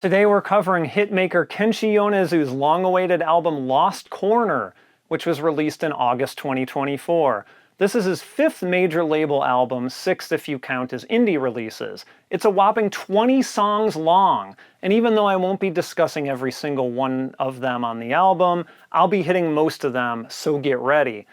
Today we're covering hitmaker Kenshi Yonezu's long-awaited album Lost Corner, which was released in August 2024. This is his fifth major label album, sixth if you count his indie releases. It's a whopping 20 songs long, and even though I won't be discussing every single one of them on the album, I'll be hitting most of them, so get ready.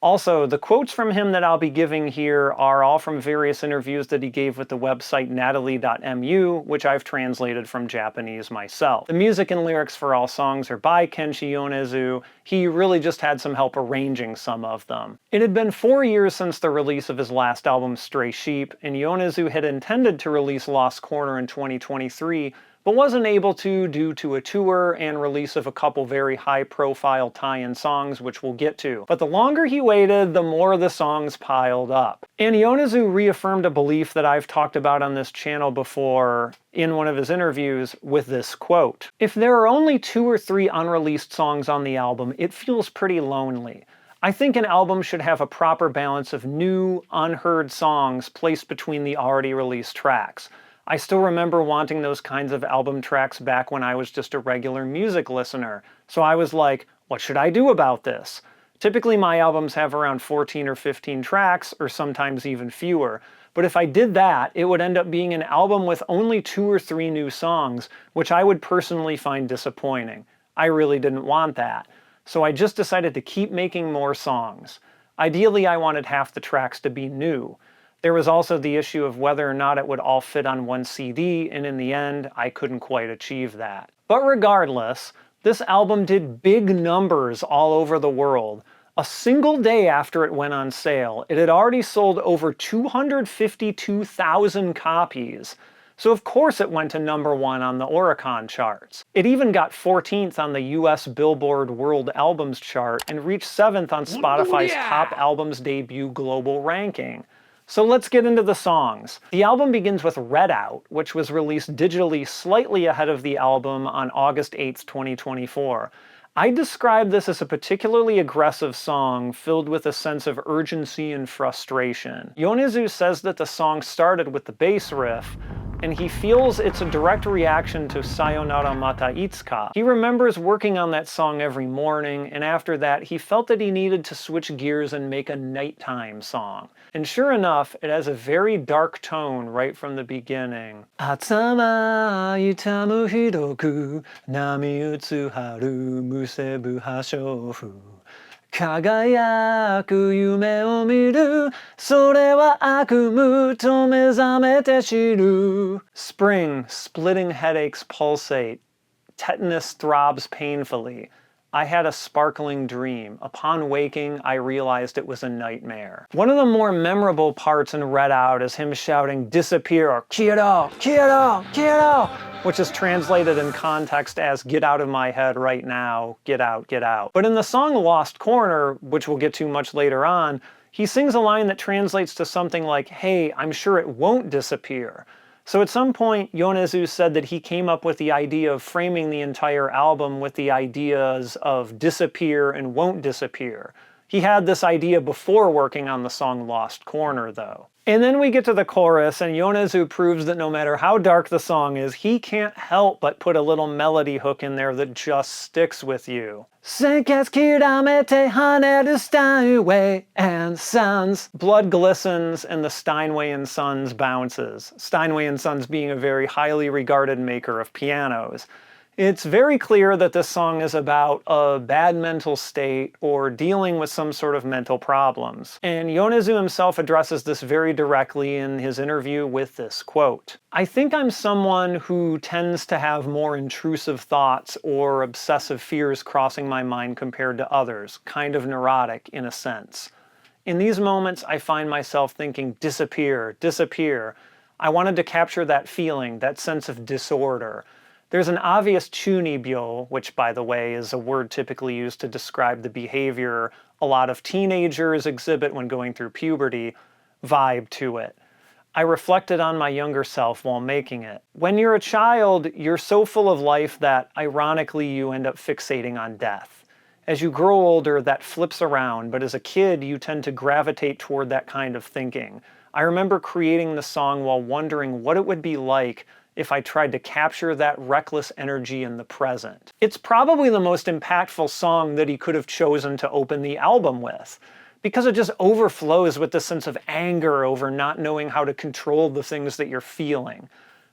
Also, the quotes from him that I'll be giving here are all from various interviews that he gave with the website natalie.mu, which I've translated from Japanese myself. The music and lyrics for all songs are by Kenshi Yonezu. He really just had some help arranging some of them. It had been 4 years since the release of his last album, Stray Sheep, and Yonezu had intended to release Lost Corner in 2023, but wasn't able to due to a tour and release of a couple very high-profile tie-in songs, which we'll get to. But the longer he waited, the more the songs piled up. And Yonezu reaffirmed a belief that I've talked about on this channel before in one of his interviews with this quote: "If there are only 2 or 3 unreleased songs on the album, it feels pretty lonely. I think an album should have a proper balance of new, unheard songs placed between the already released tracks. I still remember wanting those kinds of album tracks back when I was just a regular music listener. So I was like, what should I do about this? Typically my albums have around 14 or 15 tracks, or sometimes even fewer. But if I did that, it would end up being an album with only 2 or 3 new songs, which I would personally find disappointing. I really didn't want that. So I just decided to keep making more songs. Ideally, I wanted half the tracks to be new. There was also the issue of whether or not it would all fit on one CD, and in the end, I couldn't quite achieve that. But regardless, this album did big numbers all over the world. A single day after it went on sale, it had already sold over 252,000 copies. So of course it went to #1 on the Oricon charts. It even got 14th on the US Billboard World Albums chart and reached 7th on Spotify's Top Albums Debut Global ranking. So let's get into the songs. The album begins with Red Out, which was released digitally slightly ahead of the album on August 8th, 2024. I describe this as a particularly aggressive song filled with a sense of urgency and frustration. Yonezu says that the song started with the bass riff, and he feels it's a direct reaction to Sayonara mata Itsuka. He remembers working on that song every morning, and after that he felt that he needed to switch gears and make a nighttime song. And sure enough, it has a very dark tone right from the beginning. Atsama itamu hidoku nami utsu haru musebu hashofu kagayaku yume o miru sore wa akumu to mezamete shiru. Spring, splitting headaches pulsate. Tetanus throbs painfully. I had a sparkling dream. Upon waking, I realized it was a nightmare. One of the more memorable parts in Red Out is him shouting disappear or Kiro, Kiro, Kiro, which is translated in context as get out of my head right now, get out, get out. But in the song Lost Corner, which we'll get to much later on, he sings a line that translates to something like, hey, I'm sure it won't disappear. So at some point, Yonezu said that he came up with the idea of framing the entire album with the ideas of disappear and won't disappear. He had this idea before working on the song Lost Corner, though. And then we get to the chorus, and Yonezu proves that no matter how dark the song is, he can't help but put a little melody hook in there that just sticks with you. Senketsu haneru Steinway and Sons. Blood glistens and the Steinway and Sons bounces. Steinway and Sons being a very highly regarded maker of pianos. It's very clear that this song is about a bad mental state or dealing with some sort of mental problems. And Yonezu himself addresses this very directly in his interview with this quote: I think I'm someone who tends to have more intrusive thoughts or obsessive fears crossing my mind compared to others, kind of neurotic in a sense. In these moments, I find myself thinking, disappear, disappear. I wanted to capture that feeling, that sense of disorder. There's an obvious chunibyo, which by the way is a word typically used to describe the behavior a lot of teenagers exhibit when going through puberty, vibe to it. I reflected on my younger self while making it. When you're a child, you're so full of life that, ironically, you end up fixating on death. As you grow older, that flips around, but as a kid, you tend to gravitate toward that kind of thinking. I remember creating the song while wondering what it would be like if I tried to capture that reckless energy in the present. It's probably the most impactful song that he could have chosen to open the album with, because it just overflows with this sense of anger over not knowing how to control the things that you're feeling.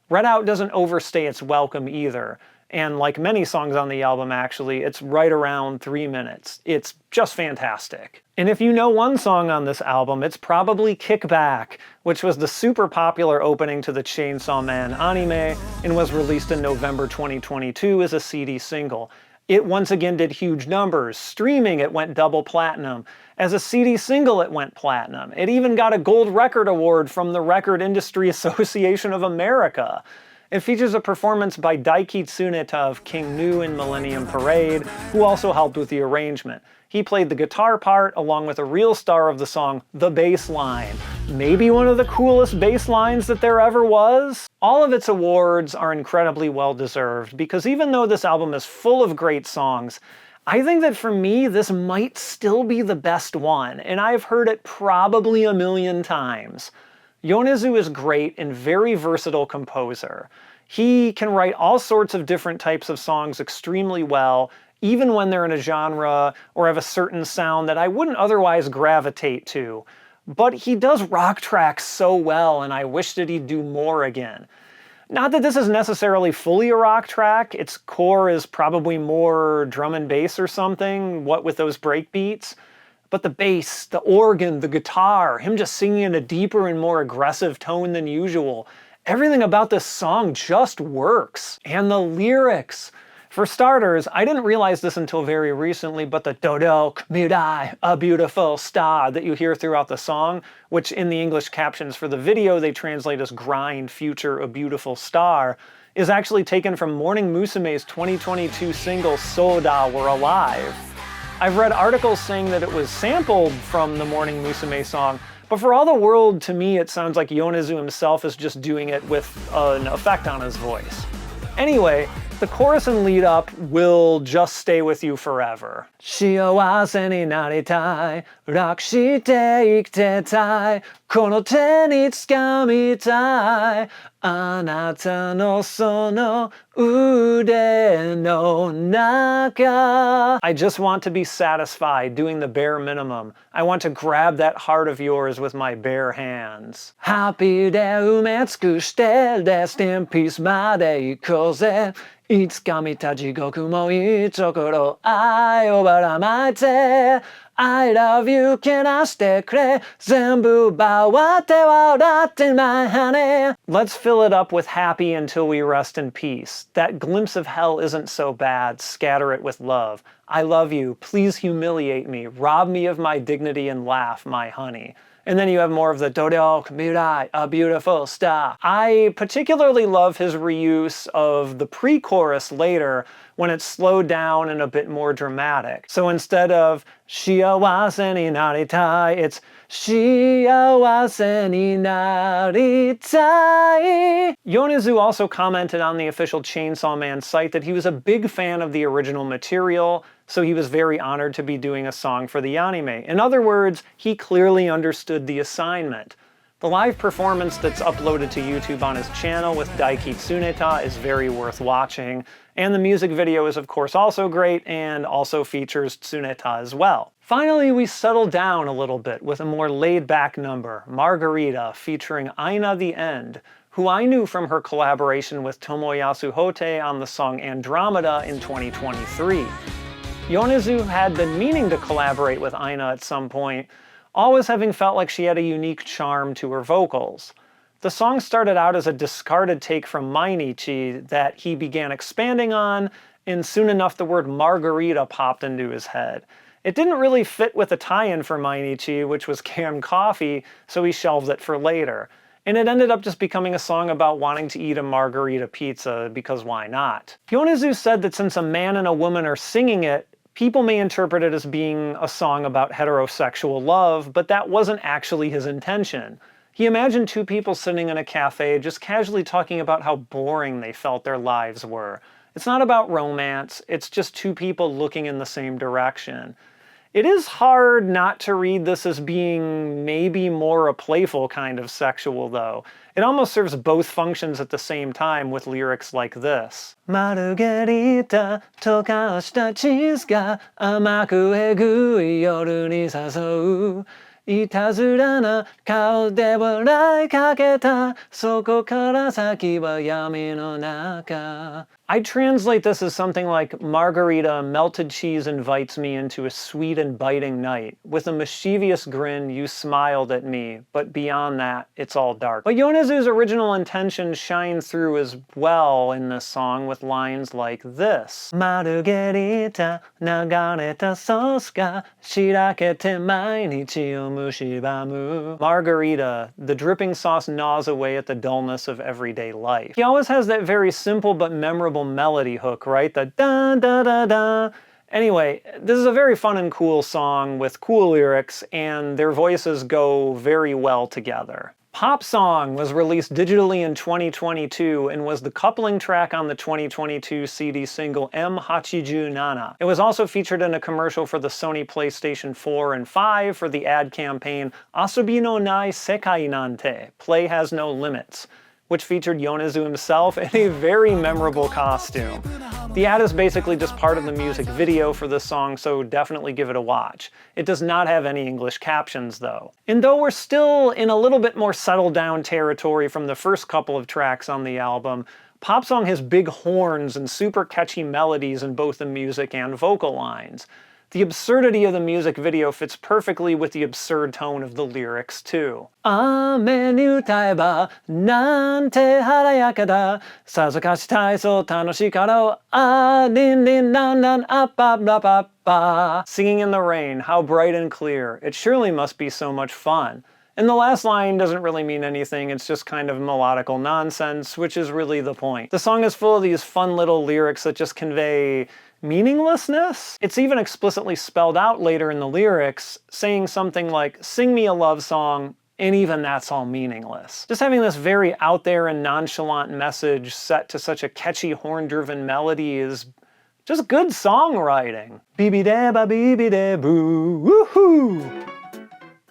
Red Out doesn't overstay its welcome either, and like many songs on the album actually, it's right around 3 minutes. It's just fantastic. And if you know one song on this album, it's probably Kick Back, which was the super popular opening to the Chainsaw Man anime and was released in November 2022 as a CD single. It once again did huge numbers. Streaming, it went double platinum. As a CD single, it went platinum. It even got a gold record award from the Record Industry Association of America. It features a performance by Daiki Tsuneta of King Gnu in Millennium Parade, who also helped with the arrangement. He played the guitar part along with a real star of the song, the bass line. Maybe one of the coolest bass lines that there ever was? All of its awards are incredibly well deserved, because even though this album is full of great songs, I think that for me, this might still be the best one, and I've heard it probably a million times. Yonezu is great and very versatile composer. He can write all sorts of different types of songs extremely well, even when they're in a genre or have a certain sound that I wouldn't otherwise gravitate to. But he does rock tracks so well, and I wish that he'd do more again. Not that this is necessarily fully a rock track, its core is probably more drum and bass or something, what with those break beats. But the bass, the organ, the guitar, him just singing in a deeper and more aggressive tone than usual, everything about this song just works. And the lyrics. For starters, I didn't realize this until very recently, but the Dodok Mirai, a beautiful star, that you hear throughout the song, which in the English captions for the video they translate as grind, future, a beautiful star, is actually taken from Morning Musume's 2022 single Soda We're Alive. I've read articles saying that it was sampled from the Morning Musume song, but for all the world, to me it sounds like Yonezu himself is just doing it with an effect on his voice. Anyway, the chorus and lead up will just stay with you forever. 幸せになりたい、楽して生きてたい、この手に掴みたい、あなたのその腕の中。I just want to be satisfied, doing the bare minimum. I want to grab that heart of yours with my bare hands. Happy で埋め尽くして、Rest in peace まで行こうぜ。いつか見た地獄もいいところ愛をばらまいて I love you けなしてくれ全部奪わって笑って my honey Let's fill it up with happy until we rest in peace. That glimpse of hell isn't so bad. Scatter it with love. I love you. Please humiliate me. Rob me of my dignity and laugh, my honey. And then you have more of the Dodok Mirai, a beautiful star. I particularly love his reuse of the pre-chorus later when it's slowed down and a bit more dramatic. So instead of 幸せになりたい, it's 幸せになりたい. Yonezu also commented on the official Chainsaw Man site that he was a big fan of the original material, so he was very honored to be doing a song for the anime. In other words, he clearly understood the assignment. The live performance that's uploaded to YouTube on his channel with Daiki Tsuneta is very worth watching, and the music video is of course also great and also features Tsuneta as well. Finally, we settle down a little bit with a more laid-back number, Margherita, featuring AiNA THE END, who I knew from her collaboration with Tomoyasu Hote on the song Andromeda in 2023. Yonezu had been meaning to collaborate with AiNA at some point, always having felt like she had a unique charm to her vocals. The song started out as a discarded take from Mainichi that he began expanding on, and soon enough the word Margherita popped into his head. It didn't really fit with the tie-in for Mainichi, which was canned coffee, so he shelved it for later. And it ended up just becoming a song about wanting to eat a margarita pizza, because why not? Yonezu said that since a man and a woman are singing it, people may interpret it as being a song about heterosexual love, but that wasn't actually his intention. He imagined two people sitting in a cafe just casually talking about how boring they felt their lives were. It's not about romance, it's just two people looking in the same direction. It is hard not to read this as being maybe more a playful kind of sexual, though. It almost serves both functions at the same time with lyrics like this. Margherita 溶かしたチーズが甘くえぐい夜に誘ういたずらな顔で笑いかけたそこから先は闇の中 I translate this as something like Margherita, melted cheese invites me into a sweet and biting night. With a mischievous grin, you smiled at me, but beyond that, it's all dark. But Yonezu's original intention shine through as well in this song with lines like this. Margherita, 流れたソースがしらけて毎日を蝕む Margherita, the dripping sauce gnaws away at the dullness of everyday life. He always has that very simple but memorable melody hook, right? The da da da da. Anyway, this is a very fun and cool song with cool lyrics, and their voices go very well together. Pop Song was released digitally in 2022 and was the coupling track on the 2022 CD single M87. It was also featured in a commercial for the Sony PlayStation 4 and 5 for the ad campaign Asobi no nai sekai nante, Play Has No Limits, which featured Yonezu himself in a very memorable costume. The ad is basically just part of the music video for this song, so definitely give it a watch. It does not have any English captions, though. And though we're still in a little bit more settled down territory from the first couple of tracks on the album, Pop Song has big horns and super catchy melodies in both the music and vocal lines. The absurdity of the music video fits perfectly with the absurd tone of the lyrics, too. 雨に歌えばなんて晴れやかださぞかし体操楽しかろうありんりんなんなんあっぱっぱっぱっぱ Singing in the rain, how bright and clear. It surely must be so much fun. And the last line doesn't really mean anything, it's just kind of melodical nonsense, which is really the point. The song is full of these fun little lyrics that just convey meaninglessness? It's even explicitly spelled out later in the lyrics, saying something like, sing me a love song, and even that's all meaningless. Just having this very out there and nonchalant message set to such a catchy horn-driven melody is just good songwriting. Bibi-da-ba-bibi-da-boo, woohoo!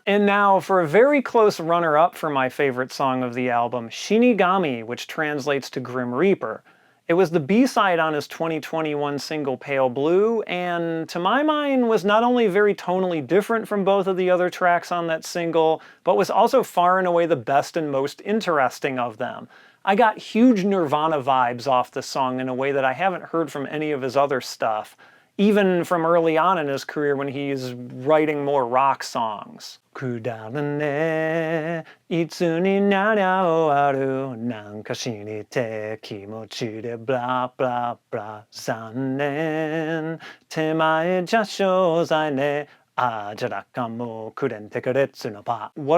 And now for a very close runner-up for my favorite song of the album, Shinigami, which translates to Grim Reaper. It was the B-side on his 2021 single Pale Blue, and to my mind was not only very tonally different from both of the other tracks on that single, but was also far and away the best and most interesting of them. I got huge Nirvana vibes off the song in a way that I haven't heard from any of his other stuff, even from early on in his career when he's writing more rock songs. くだらねいつになりゃ終わるなんか死にて気持ちでブラブラブラ残念手前じゃ商材ね What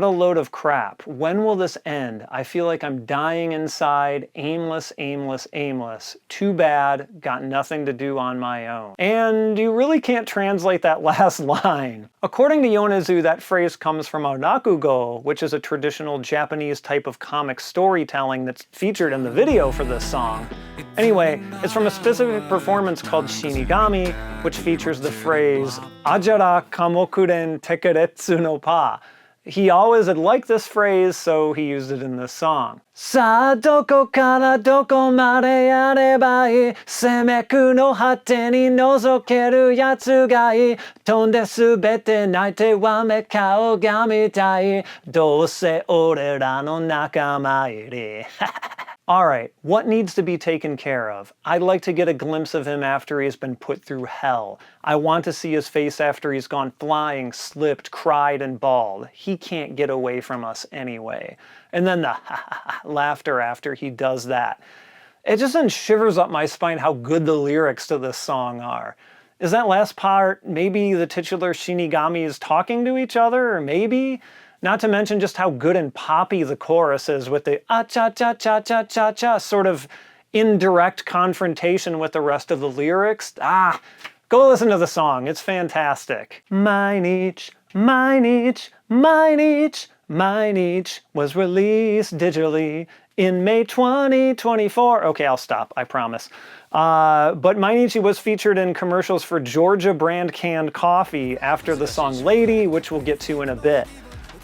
a load of crap. When will this end? I feel like I'm dying inside, aimless, aimless, aimless. Too bad, got nothing to do on my own. And you really can't translate that last line. According to Yonezu, that phrase comes from rakugo, which is a traditional Japanese type of comic storytelling that's featured in the video for this song. Anyway, it's from a specific performance called Shinigami, which features the phrase Ajara kamokuren tekeretsu no pa. He always had liked this phrase, so he used it in this song. Sa doko kara doko made yarebai ii semeku no hate ni nozokeru yatsu ga ii tonde subete naite wa mekao ga mitai douse orera no nakama iri. Alright, what needs to be taken care of? I'd like to get a glimpse of him after he's been put through hell. I want to see his face after he's gone flying, slipped, cried, and bawled. He can't get away from us anyway. And then the laughter after he does that. It just sends shivers up my spine how good the lyrics to this song are. Is that last part maybe the titular Shinigamis talking to each other, or maybe? Not to mention just how good and poppy the chorus is with the ah-cha-cha-cha-cha-cha-cha sort of indirect confrontation with the rest of the lyrics. Go listen to the song, it's fantastic. Mainichi, Mainichi, Mainichi, Mainichi was released digitally in May 2024. Okay, I'll stop, I promise. But Mainichi was featured in commercials for Georgia brand canned coffee after the song Lady, which we'll get to in a bit.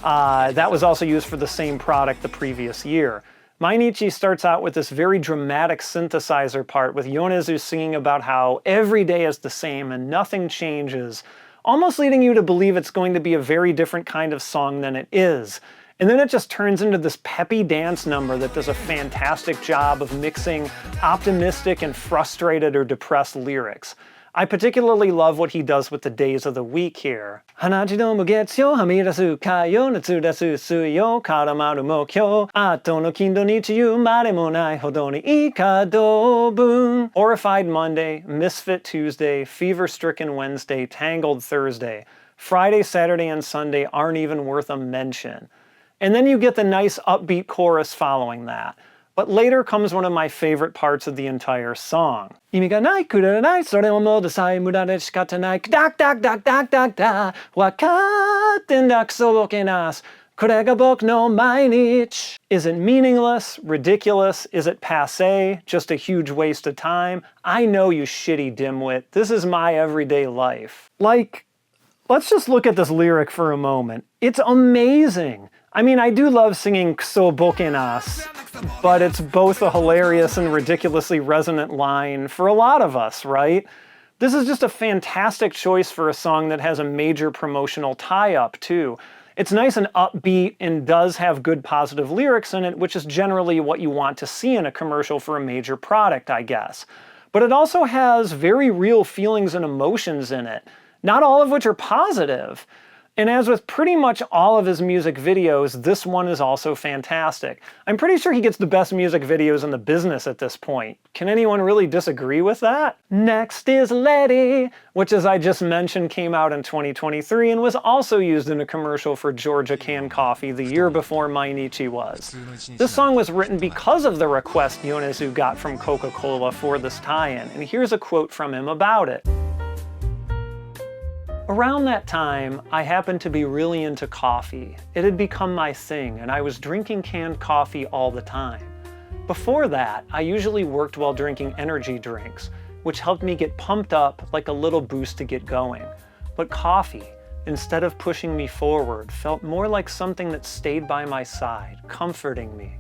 That was also used for the same product the previous year. Mainichi starts out with this very dramatic synthesizer part with Yonezu singing about how every day is the same and nothing changes, almost leading you to believe it's going to be a very different kind of song than it is. And then it just turns into this peppy dance number that does a fantastic job of mixing optimistic and frustrated or depressed lyrics. I particularly love what he does with the days of the week here. Hanachi no getsu hamidasu kayo natsudasu suyo karamaru mo kyo ato no kindo nichiyu mare mo nai hodo ni ikado bun. Horrified Monday, Misfit Tuesday, Fever-stricken Wednesday, Tangled Thursday. Friday, Saturday, and Sunday aren't even worth a mention. And then you get the nice upbeat chorus following that. But later comes one of my favorite parts of the entire song. Imi ga nai kuranai sore o modasai murare shikata nai dak dak dak dak dak da wakatten da kuso bokenasu kore ga boku no mainichi. Is it meaningless? Ridiculous? Is it passé? Just a huge waste of time? I know, you shitty dimwit. This is my everyday life. Like, let's just look at this lyric for a moment. It's amazing. I mean, I do love singing Kuso Bokenasu, but it's both a hilarious and ridiculously resonant line for a lot of us, right? This is just a fantastic choice for a song that has a major promotional tie-up, too. It's nice and upbeat and does have good positive lyrics in it, which is generally what you want to see in a commercial for a major product, I guess. But it also has very real feelings and emotions in it, not all of which are positive. And as with pretty much all of his music videos, this one is also fantastic. I'm pretty sure he gets the best music videos in the business at this point. Can anyone really disagree with that? Next is Lady, which, as I just mentioned, came out in 2023 and was also used in a commercial for Georgia canned coffee the year before Mainichi was. This song was written because of the request Yonezu got from Coca-Cola for this tie-in, and here's a quote from him about it. Around that time, I happened to be really into coffee. It had become my thing, and I was drinking canned coffee all the time. Before that, I usually worked while drinking energy drinks, which helped me get pumped up like a little boost to get going. But coffee, instead of pushing me forward, felt more like something that stayed by my side, comforting me.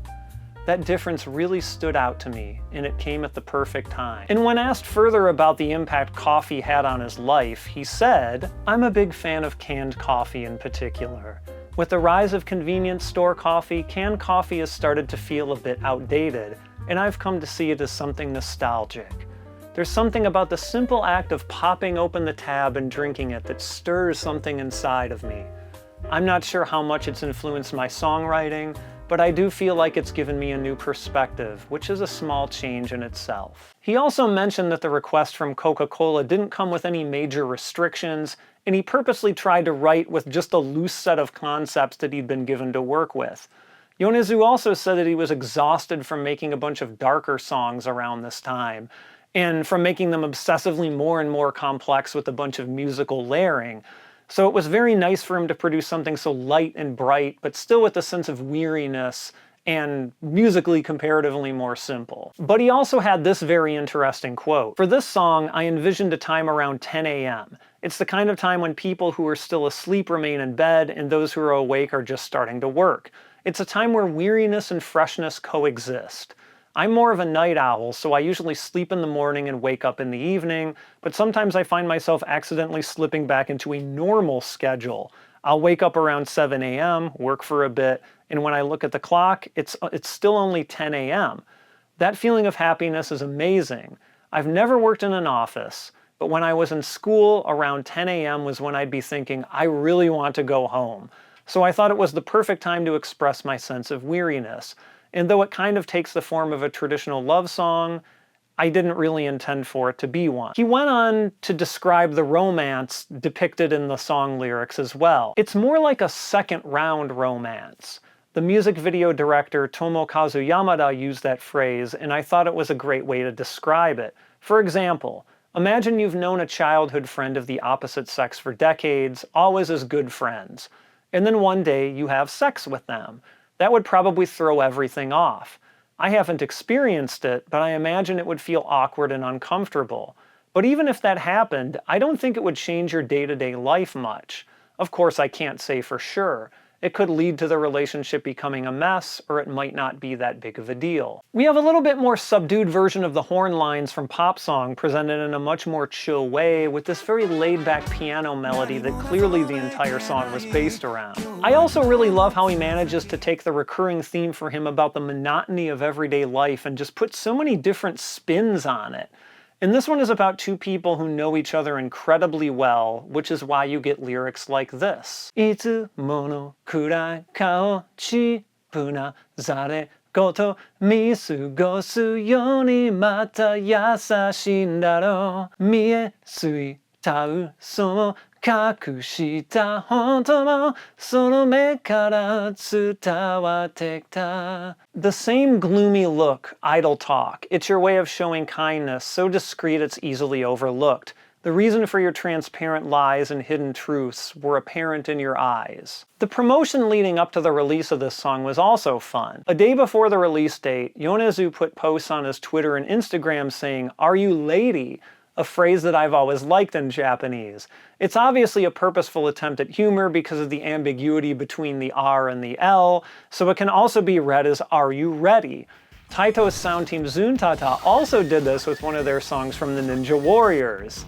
That difference really stood out to me, and it came at the perfect time. And when asked further about the impact coffee had on his life, he said, "I'm a big fan of canned coffee in particular. With the rise of convenience store coffee, canned coffee has started to feel a bit outdated, and I've come to see it as something nostalgic. There's something about the simple act of popping open the tab and drinking it that stirs something inside of me. I'm not sure how much it's influenced my songwriting, but I do feel like it's given me a new perspective, which is a small change in itself." He also mentioned that the request from Coca-Cola didn't come with any major restrictions, and he purposely tried to write with just a loose set of concepts that he'd been given to work with. Yonezu also said that he was exhausted from making a bunch of darker songs around this time, and from making them obsessively more and more complex with a bunch of musical layering. So it was very nice for him to produce something so light and bright, but still with a sense of weariness and musically comparatively more simple. But he also had this very interesting quote. "For this song, I envisioned a time around 10 a.m. It's the kind of time when people who are still asleep remain in bed and those who are awake are just starting to work. It's a time where weariness and freshness coexist. I'm more of a night owl, so I usually sleep in the morning and wake up in the evening, but sometimes I find myself accidentally slipping back into a normal schedule. I'll wake up around 7 a.m., work for a bit, and when I look at the clock, it's still only 10 a.m. That feeling of happiness is amazing. I've never worked in an office, but when I was in school, around 10 a.m. was when I'd be thinking, I really want to go home. So I thought it was the perfect time to express my sense of weariness. And though it kind of takes the form of a traditional love song, I didn't really intend for it to be one." He went on to describe the romance depicted in the song lyrics as well. It's more like a second-round romance. The music video director Tomokazu Yamada used that phrase, and I thought it was a great way to describe it. For example, imagine you've known a childhood friend of the opposite sex for decades, always as good friends. And then one day you have sex with them. That would probably throw everything off. I haven't experienced it, but I imagine it would feel awkward and uncomfortable. But even if that happened, I don't think it would change your day-to-day life much. Of course, I can't say for sure. It could lead to the relationship becoming a mess, or it might not be that big of a deal. We have a little bit more subdued version of the horn lines from Pop Song presented in a much more chill way with this very laid-back piano melody that clearly the entire song was based around. I also really love how he manages to take the recurring theme for him about the monotony of everyday life and just put so many different spins on it. And this one is about two people who know each other incredibly well, which is why you get lyrics like this. Itsumo no kurai kao chipu na zare goto misugosu yo ni mata yasashii n daro. Mie suitau so kakushita honto mo sono me kara tsutawate. The same gloomy look, idle talk. It's your way of showing kindness, so discreet it's easily overlooked. The reason for your transparent lies and hidden truths were apparent in your eyes. The promotion leading up to the release of this song was also fun. A day before the release date, Yonezu put posts on his Twitter and Instagram saying, "Are you lady?" A phrase that I've always liked in Japanese. It's obviously a purposeful attempt at humor because of the ambiguity between the R and the L, so it can also be read as "Are you ready?" Taito's sound team Zuntata also did this with one of their songs from the Ninja Warriors.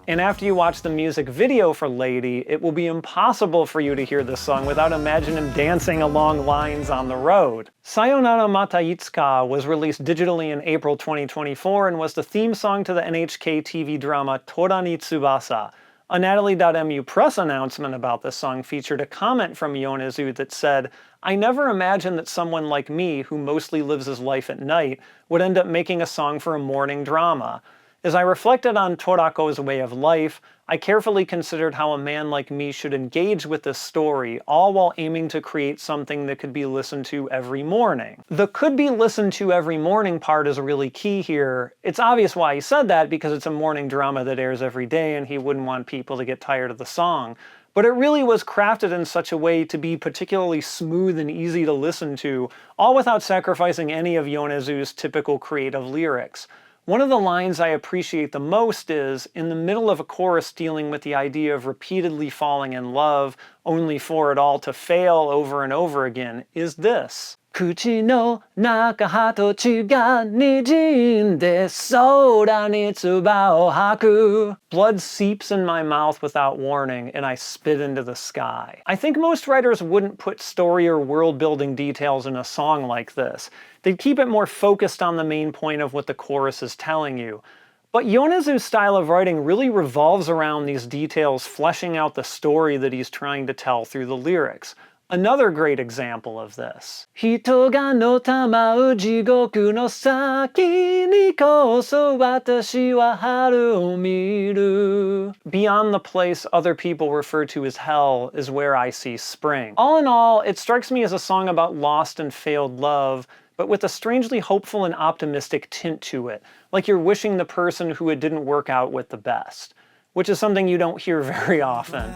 And after you watch the music video for Lady, it will be impossible for you to hear this song without imagining him dancing along lines on the road. Sayonara Mata Itsuka was released digitally in April 2024 and was the theme song to the NHK TV drama Tora ni Tsubasa. A Natalie.mu press announcement about this song featured a comment from Yonezu that said, "I never imagined that someone like me, who mostly lives his life at night, would end up making a song for a morning drama. As I reflected on Torako's way of life, I carefully considered how a man like me should engage with this story, all while aiming to create something that could be listened to every morning." The "could be listened to every morning" part is really key here. It's obvious why he said that, because it's a morning drama that airs every day and he wouldn't want people to get tired of the song. But it really was crafted in such a way to be particularly smooth and easy to listen to, all without sacrificing any of Yonezu's typical creative lyrics. One of the lines I appreciate the most is, in the middle of a chorus dealing with the idea of repeatedly falling in love, only for it all to fail over and over again, is this. Kuchi no naka hatochi ga nijinde sora ni tsuba o haku. Blood seeps in my mouth without warning, and I spit into the sky. I think most writers wouldn't put story or world-building details in a song like this. They'd keep it more focused on the main point of what the chorus is telling you. But Yonezu's style of writing really revolves around these details, fleshing out the story that he's trying to tell through the lyrics. Another great example of this. Hito ga no tamau jigoku no saki ni koso watashi wa haru o miru. Beyond the place other people refer to as hell is where I see spring. All in all, it strikes me as a song about lost and failed love, but with a strangely hopeful and optimistic tint to it, like you're wishing the person who it didn't work out with the best, which is something you don't hear very often.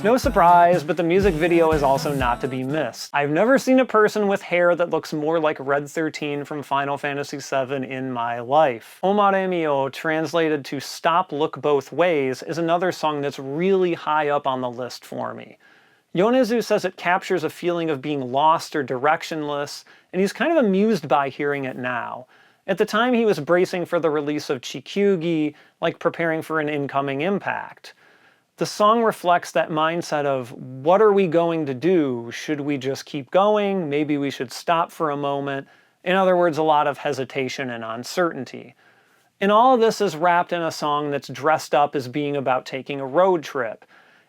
No surprise, but the music video is also not to be missed. I've never seen a person with hair that looks more like Red 13 from Final Fantasy VII in my life. Tomaremiyo, translated to Stop Look Both Ways, is another song that's really high up on the list for me. Yonezu says it captures a feeling of being lost or directionless, and he's kind of amused by hearing it now. At the time, he was bracing for the release of Chikyugi, like preparing for an incoming impact. The song reflects that mindset of, what are we going to do? Should we just keep going? Maybe we should stop for a moment. In other words, a lot of hesitation and uncertainty. And all of this is wrapped in a song that's dressed up as being about taking a road trip.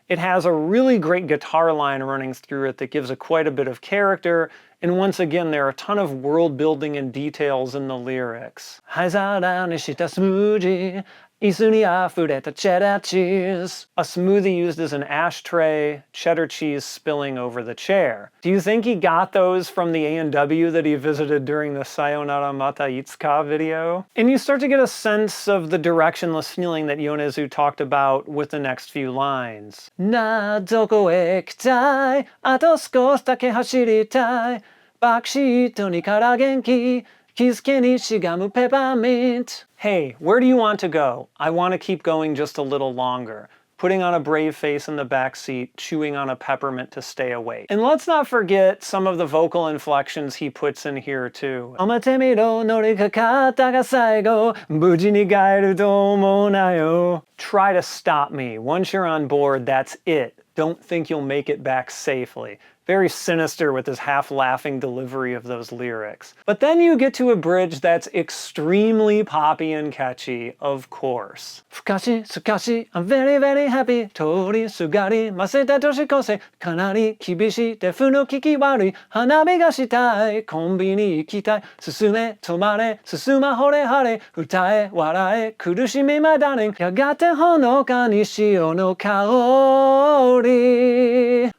It has a really great guitar line running through it that gives it quite a bit of character, and once again there are a ton of world building and details in the lyrics. Haizara ni shita smoothie, isu ni afureta cheddar cheese. A smoothie used as an ashtray, cheddar cheese spilling over the chair. Do you think he got those from the A&W that he visited during the Sayonara Mata Itsuka video? And you start to get a sense of the directionless feeling that Yonezu talked about with the next few lines. Na doko e ikitai, ato skoshi dake hashiritai, bakushi to ni kara genki, Kisuke ni shigamu peppermint. Hey, where do you want to go? I want to keep going just a little longer. Putting on a brave face in the back seat, chewing on a peppermint to stay awake. And let's not forget some of the vocal inflections he puts in here too. Amatemi no norikakata ga saigo, buji ni gaeru to omonayo. Try to stop me. Once you're on board, that's it. Don't think you'll make it back safely. Very sinister with his half-laughing delivery of those lyrics. But then you get to a bridge that's extremely poppy and catchy, of course. Fukashi, sukashi, I'm very, very happy. Tori, sugari, maseta toshikose, kanari, kibishi, defu no kiki warui, hanabi ga shitai, konbi ni ikitai, susume, tomare, susuma hore hare, utae, warae, kurushimi my darling, yagate honoka ni shio no kaori.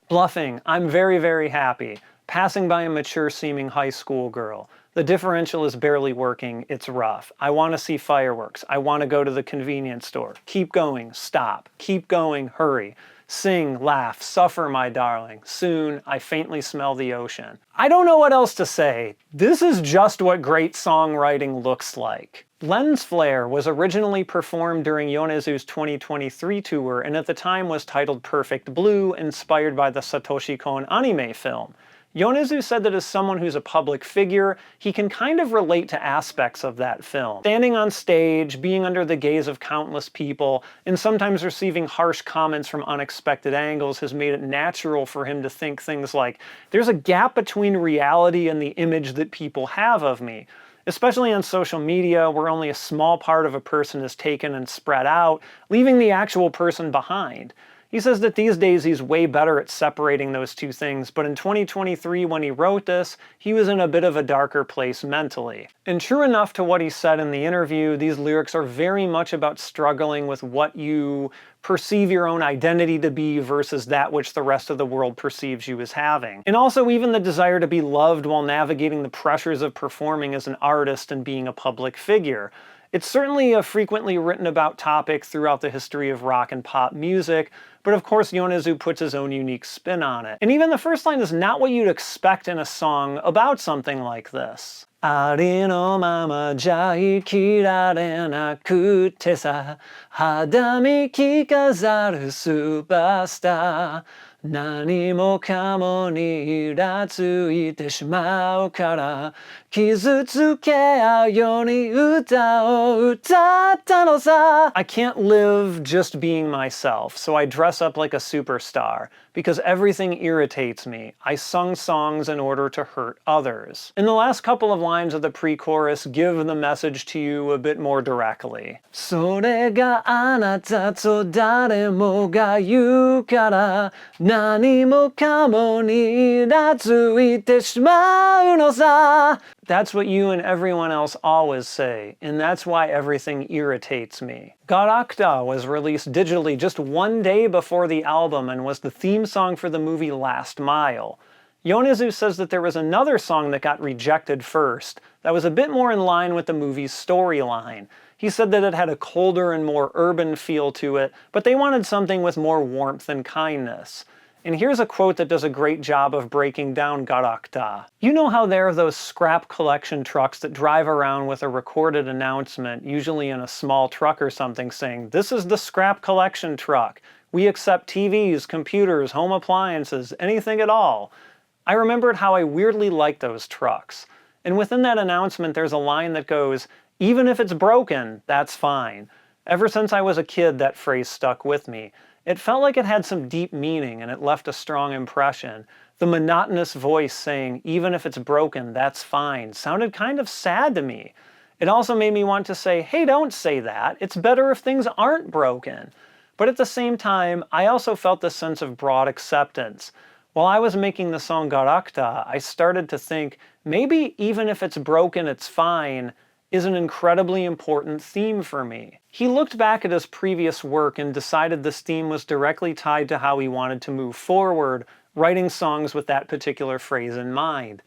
Bluffing, I'm very, very happy. Passing by a mature-seeming high school girl. The differential is barely working, it's rough. I want to see fireworks. I want to go to the convenience store. Keep going, stop. Keep going, hurry. Sing, laugh, suffer, my darling. Soon, I faintly smell the ocean. I don't know what else to say. This is just what great songwriting looks like. Lens Flare was originally performed during Yonezu's 2023 tour and at the time was titled Perfect Blue, inspired by the Satoshi Kon anime film. Yonezu said that as someone who's a public figure, he can kind of relate to aspects of that film. Standing on stage, being under the gaze of countless people, and sometimes receiving harsh comments from unexpected angles has made it natural for him to think things like, there's a gap between reality and the image that people have of me. Especially on social media, where only a small part of a person is taken and spread out, leaving the actual person behind. He says that these days he's way better at separating those two things, but in 2023 when he wrote this, he was in a bit of a darker place mentally. And true enough to what he said in the interview, these lyrics are very much about struggling with what you perceive your own identity to be versus that which the rest of the world perceives you as having. And also even the desire to be loved while navigating the pressures of performing as an artist and being a public figure. It's certainly a frequently written about topic throughout the history of rock and pop music, but of course Yonezu puts his own unique spin on it. And even the first line is not what you'd expect in a song about something like this. Ari no mama ja ikirare nakute sa, hada mi kikazaru superstar. 何もかもにイラついてしまうから傷つけ合うように歌を歌ったのさ I can't live just being myself, so I dress up like a superstar. Because everything irritates me. I sung songs in order to hurt others. And the last couple of lines of the pre-chorus give the message to you a bit more directly. それがあなたと誰もが言うから何もかもにイラついてしまうのさ That's what you and everyone else always say, and that's why everything irritates me. Garakuta was released digitally just one day before the album and was the theme song for the movie Last Mile. Yonezu says that there was another song that got rejected first, that was a bit more in line with the movie's storyline. He said that it had a colder and more urban feel to it, but they wanted something with more warmth and kindness. And here's a quote that does a great job of breaking down Garakuta. You know how there are those scrap collection trucks that drive around with a recorded announcement, usually in a small truck or something, saying, "This is the scrap collection truck. We accept TVs, computers, home appliances, anything at all." I remembered how I weirdly liked those trucks. And within that announcement there's a line that goes, "Even if it's broken, that's fine." Ever since I was a kid, that phrase stuck with me. It felt like it had some deep meaning and it left a strong impression. The monotonous voice saying, "Even if it's broken, that's fine," sounded kind of sad to me. It also made me want to say, hey, don't say that. It's better if things aren't broken. But at the same time, I also felt this sense of broad acceptance. While I was making the song Garakuta, I started to think, maybe even if it's broken, it's fine, is an incredibly important theme for me. He looked back at his previous work and decided this theme was directly tied to how he wanted to move forward, writing songs with that particular phrase in mind.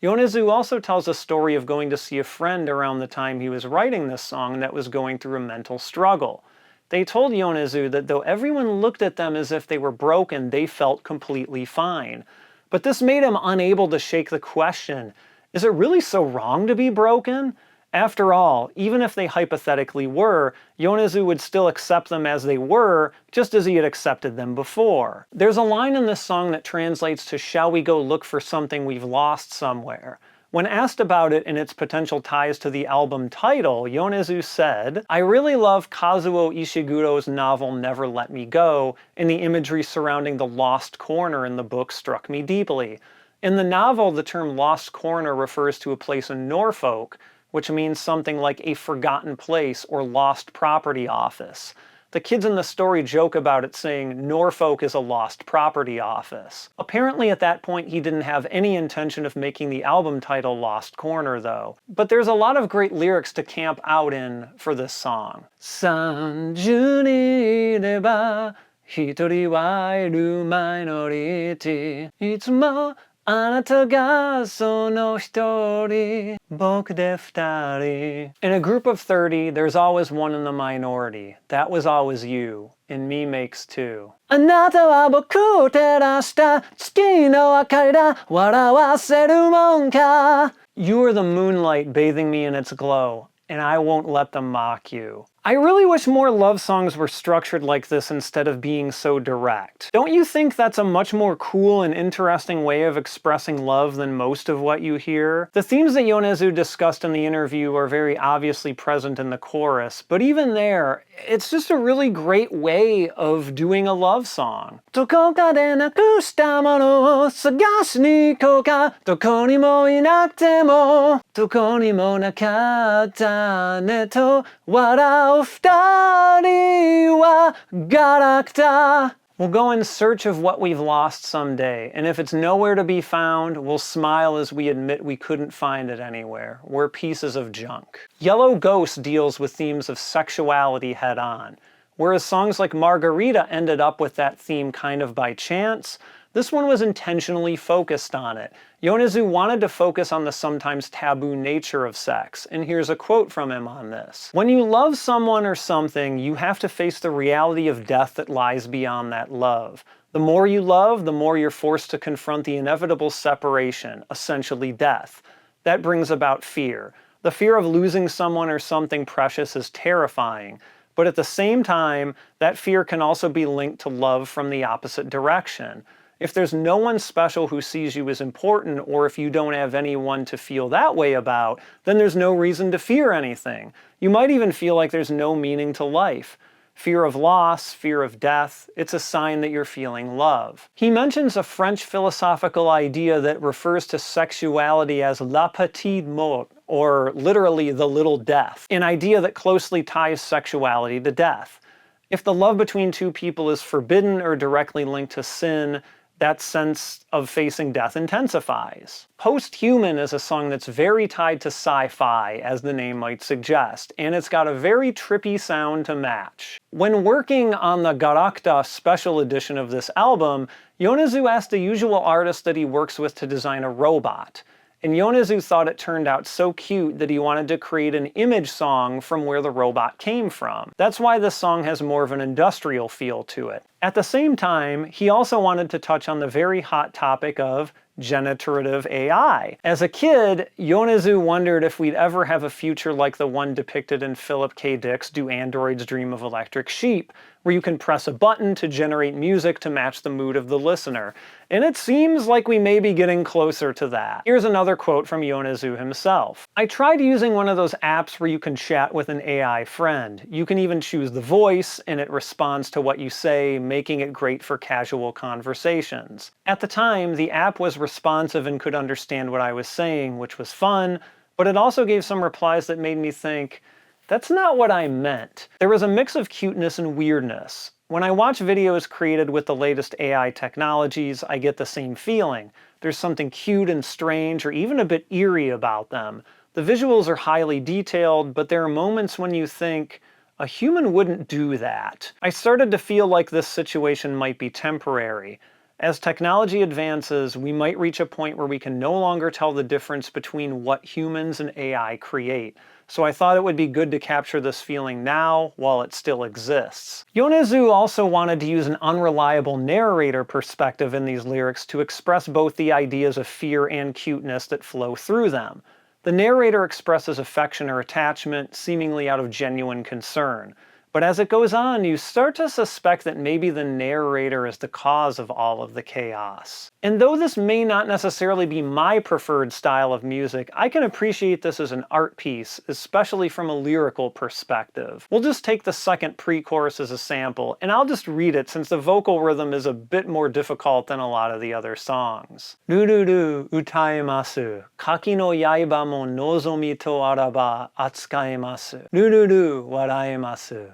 Yonezu also tells a story of going to see a friend around the time he was writing this song that was going through a mental struggle. They told Yonezu that though everyone looked at them as if they were broken, they felt completely fine. But this made him unable to shake the question, Is it really so wrong to be broken? After all, even if they hypothetically were, Yonezu would still accept them as they were, just as he had accepted them before. There's a line in this song that translates to "Shall we go look for something we've lost somewhere?" When asked about it and its potential ties to the album title, Yonezu said, "I really love Kazuo Ishiguro's novel Never Let Me Go, and the imagery surrounding the lost corner in the book struck me deeply. In the novel, the term lost corner refers to a place in Norfolk, which means something like a forgotten place or lost property office. The kids in the story joke about it saying Norfolk is a lost property office." Apparently at that point he didn't have any intention of making the album title Lost Corner though. But there's a lot of great lyrics to camp out in for this song. 30にいれば一人はいるマイノリティいつもあなたがその一人僕で二人 In a group of 30, there's always one in the minority. That was always you. And me makes two. あなたは僕を照らした月の明かりだ笑わせるもんか You are the moonlight bathing me in its glow, and I won't let them mock you. I really wish more love songs were structured like this instead of being so direct. Don't you think that's a much more cool and interesting way of expressing love than most of what you hear? The themes that Yonezu discussed in the interview are very obviously present in the chorus, but even there, it's just a really great way of doing a love song. どこかでなくしたものを探しに行こうかどこにもいなくてもどこにもなかったねと笑う二人はガラクタ We'll go in search of what we've lost someday, and if it's nowhere to be found, we'll smile as we admit we couldn't find it anywhere. We're pieces of junk. Yellow Ghost deals with themes of sexuality head-on. Whereas songs like Margherita ended up with that theme kind of by chance, this one was intentionally focused on it. Yonezu wanted to focus on the sometimes taboo nature of sex, and here's a quote from him on this. When you love someone or something, you have to face the reality of death that lies beyond that love. The more you love, the more you're forced to confront the inevitable separation, essentially death. That brings about fear. The fear of losing someone or something precious is terrifying, but at the same time, that fear can also be linked to love from the opposite direction. If there's no one special who sees you as important, or if you don't have anyone to feel that way about, then there's no reason to fear anything. You might even feel like there's no meaning to life. Fear of loss, fear of death, it's a sign that you're feeling love. He mentions a French philosophical idea that refers to sexuality as la petite mort, or literally the little death, an idea that closely ties sexuality to death. If the love between two people is forbidden or directly linked to sin, that sense of facing death intensifies. Post-Human is a song that's very tied to sci-fi, as the name might suggest, and it's got a very trippy sound to match. When working on the Garakuta special edition of this album, Yonezu asked the usual artist that he works with to design a robot. And Yonezu thought it turned out so cute that he wanted to create an image song from where the robot came from. That's why this song has more of an industrial feel to it. At the same time, he also wanted to touch on the very hot topic of generative AI. As a kid, Yonezu wondered if we'd ever have a future like the one depicted in Philip K. Dick's Do Androids Dream of Electric Sheep, where you can press a button to generate music to match the mood of the listener. And it seems like we may be getting closer to that. Here's another quote from Yonezu himself. I tried using one of those apps where you can chat with an AI friend. You can even choose the voice, and it responds to what you say, making it great for casual conversations. At the time, the app was responsive and could understand what I was saying, which was fun, but it also gave some replies that made me think, that's not what I meant. There was a mix of cuteness and weirdness. When I watch videos created with the latest AI technologies, I get the same feeling. There's something cute and strange, or even a bit eerie about them. The visuals are highly detailed, but there are moments when you think, a human wouldn't do that. I started to feel like this situation might be temporary. As technology advances, we might reach a point where we can no longer tell the difference between what humans and AI create. So I thought it would be good to capture this feeling now while it still exists. Yonezu also wanted to use an unreliable narrator perspective in these lyrics to express both the ideas of fear and cuteness that flow through them. The narrator expresses affection or attachment, seemingly out of genuine concern. But as it goes on, you start to suspect that maybe the narrator is the cause of all of the chaos. And though this may not necessarily be my preferred style of music, I can appreciate this as an art piece, especially from a lyrical perspective. We'll just take the second pre-chorus as a sample, and I'll just read it since the vocal rhythm is a bit more difficult than a lot of the other songs. Rururu utaemasu, kaki no yaiba mo nozomi to araba atsukaemasu. Rururu waraemasu.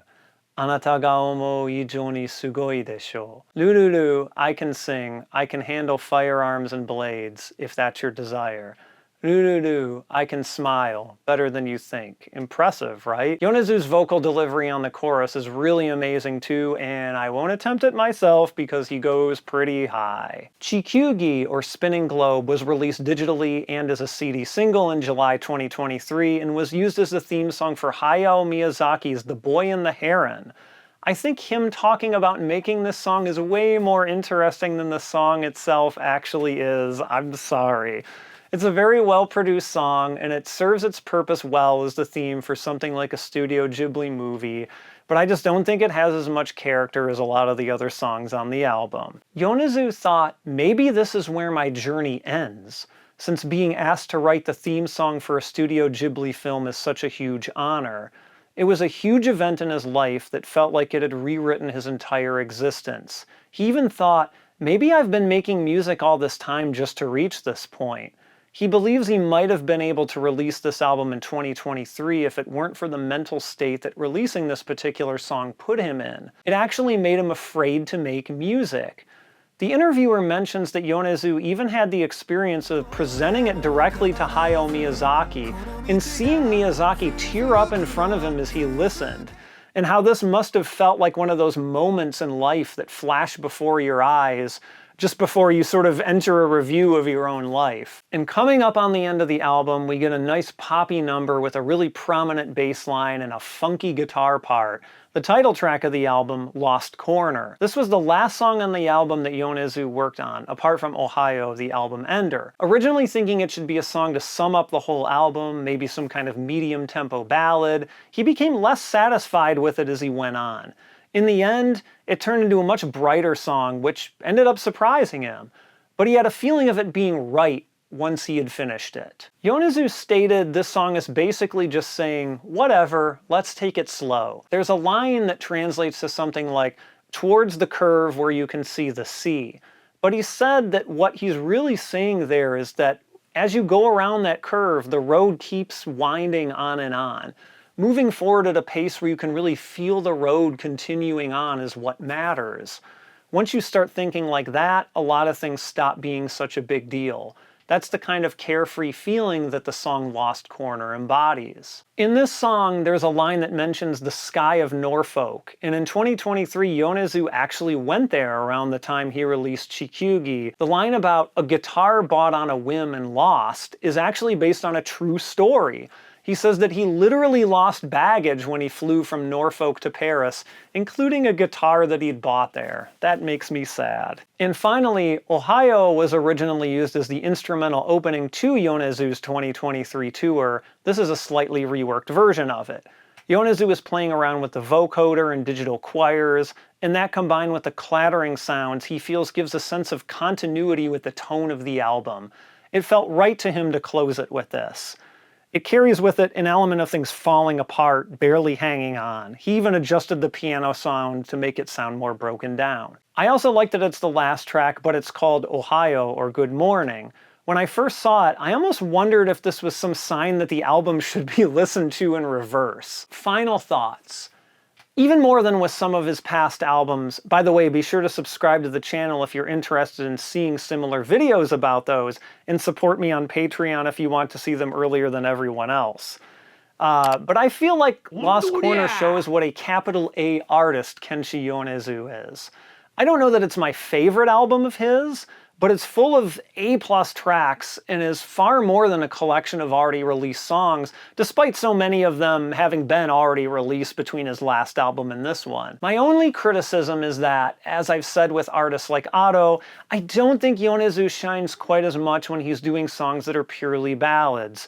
Anata ga omou ijou ni sugoi desho. Rururu, I can sing, I can handle firearms and blades, if that's your desire. Rururu, I can smile, better than you think. Impressive, right? Yonezu's vocal delivery on the chorus is really amazing too, and I won't attempt it myself because he goes pretty high. Chikyugi, or Spinning Globe, was released digitally and as a CD single in July 2023 and was used as the theme song for Hayao Miyazaki's The Boy and the Heron. I think him talking about making this song is way more interesting than the song itself actually is. I'm sorry. It's a very well-produced song, and it serves its purpose well as the theme for something like a Studio Ghibli movie, but I just don't think it has as much character as a lot of the other songs on the album. Yonezu thought, maybe this is where my journey ends, since being asked to write the theme song for a Studio Ghibli film is such a huge honor. It was a huge event in his life that felt like it had rewritten his entire existence. He even thought, maybe I've been making music all this time just to reach this point. He believes he might have been able to release this album in 2023 if it weren't for the mental state that releasing this particular song put him in. It actually made him afraid to make music. The interviewer mentions that Yonezu even had the experience of presenting it directly to Hayao Miyazaki and seeing Miyazaki tear up in front of him as he listened, and how this must have felt like one of those moments in life that flash before your eyes just before you sort of enter a review of your own life. And coming up on the end of the album, we get a nice poppy number with a really prominent bass line and a funky guitar part. The title track of the album, Lost Corner. This was the last song on the album that Yonezu worked on, apart from Ohayou, the album ender. Originally thinking it should be a song to sum up the whole album, maybe some kind of medium-tempo ballad, he became less satisfied with it as he went on. In the end, it turned into a much brighter song, which ended up surprising him. But he had a feeling of it being right once he had finished it. Yonezu stated this song is basically just saying, whatever, let's take it slow. There's a line that translates to something like, towards the curve where you can see the sea. But he said that what he's really saying there is that as you go around that curve, the road keeps winding on and on. Moving forward at a pace where you can really feel the road continuing on is what matters. Once you start thinking like that, a lot of things stop being such a big deal. That's the kind of carefree feeling that the song Lost Corner embodies. In this song, there's a line that mentions the sky of Norfolk, and in 2023, Yonezu actually went there around the time he released Chikyugi. The line about a guitar bought on a whim and lost is actually based on a true story. He says that he literally lost baggage when he flew from Norfolk to Paris, including a guitar that he'd bought there. That makes me sad. And finally, Ohayou was originally used as the instrumental opening to Yonezu's 2023 tour. This is a slightly reworked version of it. Yonezu is playing around with the vocoder and digital choirs, and that combined with the clattering sounds he feels gives a sense of continuity with the tone of the album. It felt right to him to close it with this. It carries with it an element of things falling apart, barely hanging on. He even adjusted the piano sound to make it sound more broken down. I also like that it's the last track, but it's called Ohayou, or Good Morning. When I first saw it, I almost wondered if this was some sign that the album should be listened to in reverse. Final thoughts. Even more than with some of his past albums, by the way, be sure to subscribe to the channel if you're interested in seeing similar videos about those, and support me on Patreon if you want to see them earlier than everyone else. But I feel like Lost Corner shows what a capital A artist Kenshi Yonezu is. I don't know that it's my favorite album of his, but it's full of A-plus tracks and is far more than a collection of already released songs, despite so many of them having been already released between his last album and this one. My only criticism is that, as I've said with artists like Otto, I don't think Yonezu shines quite as much when he's doing songs that are purely ballads.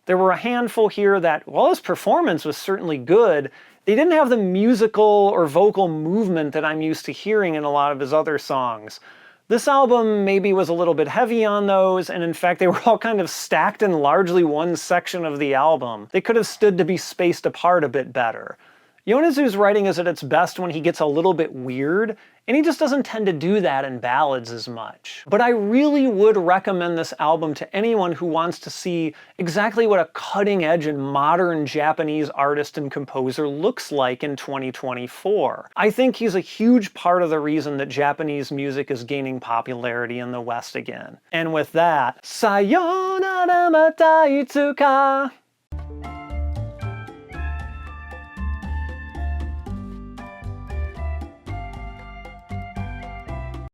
There were a handful here that, while his performance was certainly good, they didn't have the musical or vocal movement that I'm used to hearing in a lot of his other songs. This album maybe was a little bit heavy on those, and in fact they were all kind of stacked in largely one section of the album. They could have stood to be spaced apart a bit better. Yonezu's writing is at its best when he gets a little bit weird, and he just doesn't tend to do that in ballads as much. But I really would recommend this album to anyone who wants to see exactly what a cutting-edge and modern Japanese artist and composer looks like in 2024. I think he's a huge part of the reason that Japanese music is gaining popularity in the West again. And with that, Sayonara mata Itsuka!